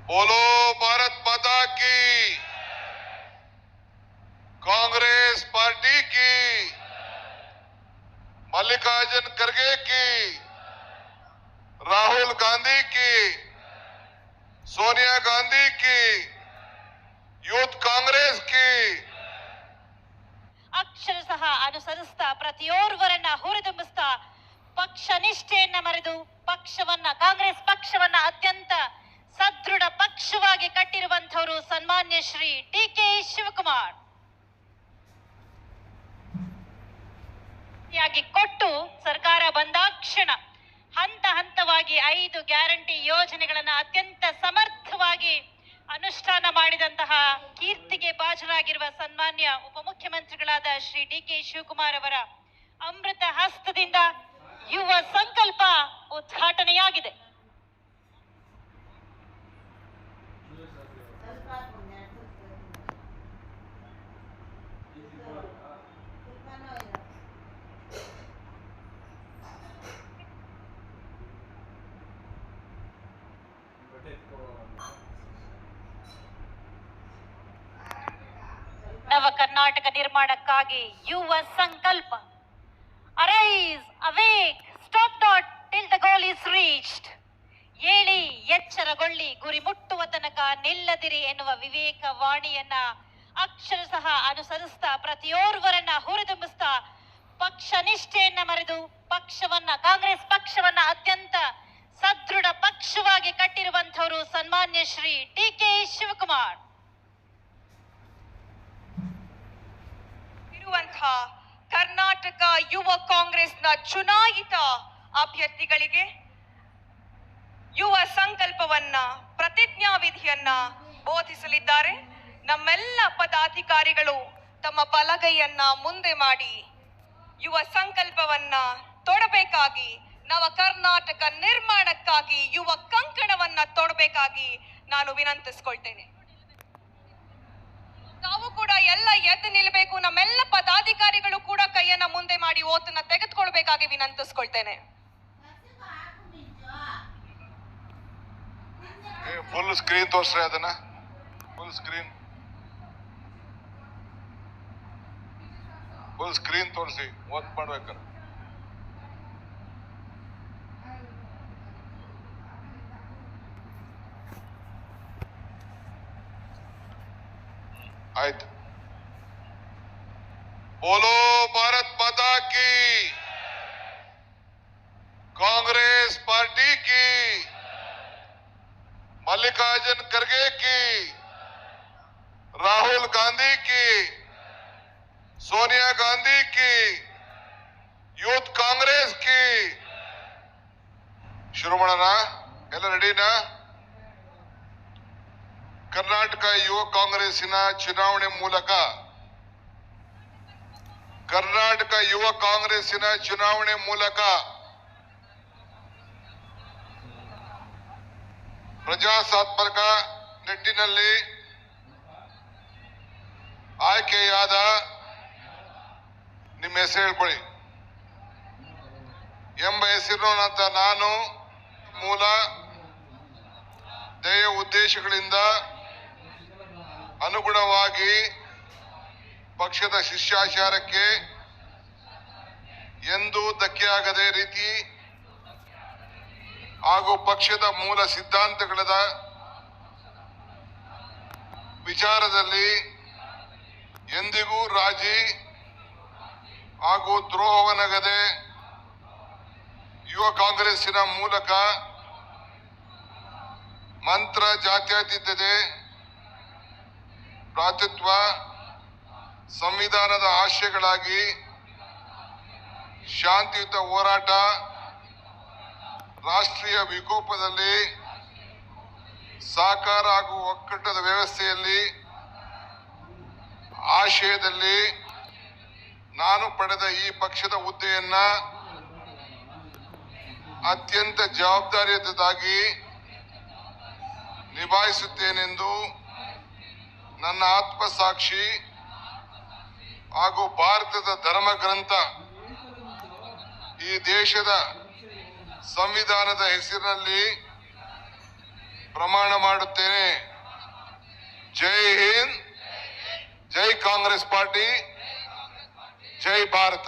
बोलो भारत माता की, कांग्रेस पार्टी की, मल्लिकार्जुन खड़गे की, राहुल गांधी की, सोनिया गांधी की, यूथ कांग्रेस की ಅಕ್ಷರಶಃ ಅನುಸರಿಸ್ತಾ ಪ್ರತಿಯೋರ್ವರನ್ನ ಹುರಿದುಂಬಿಸ್ತಾ ಪಕ್ಷ ನಿಷ್ಠೆಯನ್ನ ಮರೆದು ಪಕ್ಷವನ್ನ ಕಾಂಗ್ರೆಸ್ ಪಕ್ಷವನ್ನ ಅತ್ಯಂತ ಸದೃಢ ಪಕ್ಷವಾಗಿ ಕಟ್ಟಿರುವಂತವರು ಸನ್ಮಾನ್ಯ ಶ್ರೀ ಡಿ.ಕೆ. ಶಿವಕುಮಾರ್ ಕೊಟ್ಟು ಸರ್ಕಾರ ಬಂದಾಕ್ಷಣ ಹಂತ ಹಂತವಾಗಿ 5 ಗ್ಯಾರಂಟಿ ಯೋಜನೆಗಳನ್ನ ಅತ್ಯಂತ ಸಮರ್ಥವಾಗಿ ಅನುಷ್ಠಾನ ಮಾಡಿದಂತಹ ಕೀರ್ತಿಗೆ ಭಾಜನರಾಗಿರುವ ಸನ್ಮಾನ್ಯ ಉಪಮುಖ್ಯಮಂತ್ರಿಗಳಾದ ಶ್ರೀ ಡಿ.ಕೆ. ಶಿವಕುಮಾರ್ ಅವರ ಅಮೃತ ಹಸ್ತದಿಂದ ಯುವ ಸಂಕಲ್ಪ ಉದ್ಘಾಟನೆಯಾಗಿದೆ. ನವ ಕರ್ನಾಟಕ ನಿರ್ಮಾಣಕ್ಕಾಗಿ ಯುವ ಸಂಕಲ್ಪ. Arise, awake, stop not till the goal is reached. ಏಳಿ, ಎಚ್ಚರಗೊಳ್ಳಿ, ಗುರಿ ಮುಟ್ಟುವ ತನಕ ನಿಲ್ಲದಿರಿ ಎನ್ನುವ ವಿವೇಕ ವಾಣಿಯನ್ನ ಅಕ್ಷರಶಃ ಅನುಸರಿಸ್ತಾ ಪ್ರತಿಯೋರ್ವರನ್ನ ಹುರಿದುಂಬಿಸ್ತಾ ಪಕ್ಷ ನಿಷ್ಠೆಯನ್ನ ಮರೆದು ಪಕ್ಷವನ್ನ ಕಾಂಗ್ರೆಸ್ ಪಕ್ಷವನ್ನ ಅತ್ಯಂತ ಸದೃಢ ಪಕ್ಷವಾಗಿ ಕಟ್ಟಿರುವಂತವರು ಸನ್ಮಾನ್ಯ ಶ್ರೀ ಡಿ.ಕೆ. ಶಿವಕುಮಾರ್ ಕರ್ನಾಟಕ ಯುವ ಕಾಂಗ್ರೆಸ್ನ ಚುನಾಯಿತ ಅಭ್ಯರ್ಥಿಗಳಿಗೆ ಯುವ ಸಂಕಲ್ಪವನ್ನ ಪ್ರತಿಜ್ಞಾ ವಿಧಿಯನ್ನ ಬೋಧಿಸಲಿದ್ದಾರೆ. ನಮ್ಮೆಲ್ಲ ಪದಾಧಿಕಾರಿಗಳು ತಮ್ಮ ಬಲಗೈಯನ್ನ ಮುಂದೆ ಮಾಡಿ ಯುವ ಸಂಕಲ್ಪವನ್ನ ತೊಡಬೇಕಾಗಿ, ನವ ಕರ್ನಾಟಕ ನಿರ್ಮಾಣಕ್ಕಾಗಿ ಯುವ ಕಂಕಣವನ್ನ ತೊಡಬೇಕಾಗಿ ನಾನು ವಿನಂತಿಸ್ಕೊಳ್ತೇನೆ. ನಾವು ಕೂಡ ಎಲ್ಲ ಎದ್ದು ನಿಲ್ಲಬೇಕು. ನಮ್ಮೆಲ್ಲ ಪದಾಧಿಕಾರಿಗಳು ಕೂಡ ಕೈಯನ್ನ ಮುಂದೆ ಮಾಡಿ ಓತನ್ನ ತೆಗೆದುಕೊಳ್ಬೇಕಾಗಿ ವಿನಂತಿಸ್ಕೊಳ್ತೇನೆ. ಫುಲ್ ಸ್ಕ್ರೀನ್ ತೋರಿಸ್ರಿ, ಅದನ್ನ ಫುಲ್ ಸ್ಕ್ರೀನ್ ತೋರಿಸಿ ಓದ್ ಮಾಡ್ಬೇಕಾರೆ. आयत बोलो भारत माता की, कांग्रेस पार्टी की, मल्लिकार्जुन खड़गे की, राहुल गांधी की, सोनिया गांधी की, यूथ कांग्रेस की. शुरू ಮಾಡೋಣ. ಎಲ್ಲ ರೆಡಿನಾ? ಕರ್ನಾಟಕ ಯುವ ಕಾಂಗ್ರೆಸ್ಸಿನ ಚುನಾವಣೆ ಮೂಲಕ ಪ್ರಜಾಸತ್ತಾತ್ಮಕ ನಿಟ್ಟಿನಲ್ಲಿ ಆಯ್ಕೆಯಾದ ನಿಮ್ಮ ಹೆಸರು ಹೇಳ್ಕೊಳ್ಳಿ ಎಂಬ ಹೆಸರಿನಂತ ನಾನು ಮೂಲ ಧ್ಯೇಯ ಉದ್ದೇಶಗಳಿಂದ ಅನುಗುಣವಾಗಿ ಪಕ್ಷದ ಶಿಷ್ಟಾಚಾರಕ್ಕೆ ಎಂದೂ ಧಕ್ಕೆಯಾಗದ ರೀತಿ ಹಾಗೂ ಪಕ್ಷದ ಮೂಲ ಸಿದ್ಧಾಂತಗಳ ವಿಚಾರದಲ್ಲಿ ಎಂದಿಗೂ ರಾಜಿ ಹಾಗೂ ದ್ರೋಹವನ್ನಗದೆ ಯುವ ಕಾಂಗ್ರೆಸ್ಸಿನ ಮೂಲಕ ಮಂತ್ರ ಜಾತ್ಯತೀತತೆ, ಭ್ರಾತೃತ್ವ, ಸಂವಿಧಾನದ ಆಶಯಗಳಾಗಿ ಶಾಂತಿಯುತ ಹೋರಾಟ, ರಾಷ್ಟ್ರೀಯ ವಿಕೋಪದಲ್ಲಿ ಸಹಕಾರ ಹಾಗೂ ಒಕ್ಕೂಟದ ವ್ಯವಸ್ಥೆಯಲ್ಲಿ ಆಶಯದಲ್ಲಿ ನಾನು ಪಡೆದ ಈ ಪಕ್ಷದ ಹುದ್ದೆಯನ್ನ ಅತ್ಯಂತ ಜವಾಬ್ದಾರಿಯುತವಾಗಿ ನಿಭಾಯಿಸುತ್ತೇನೆಂದು ನನ್ನ ಆತ್ಮಸಾಕ್ಷಿ ಹಾಗೂ ಭಾರತದ ಧರ್ಮ ಗ್ರಂಥ ಈ ದೇಶದ ಸಂವಿಧಾನದ ಹೆಸರಿನಲ್ಲಿ ಪ್ರಮಾಣ ಮಾಡುತ್ತೇನೆ. ಜೈ ಹಿಂದ್, ಜೈ ಕಾಂಗ್ರೆಸ್ ಪಾರ್ಟಿ, ಜೈ ಭಾರತ.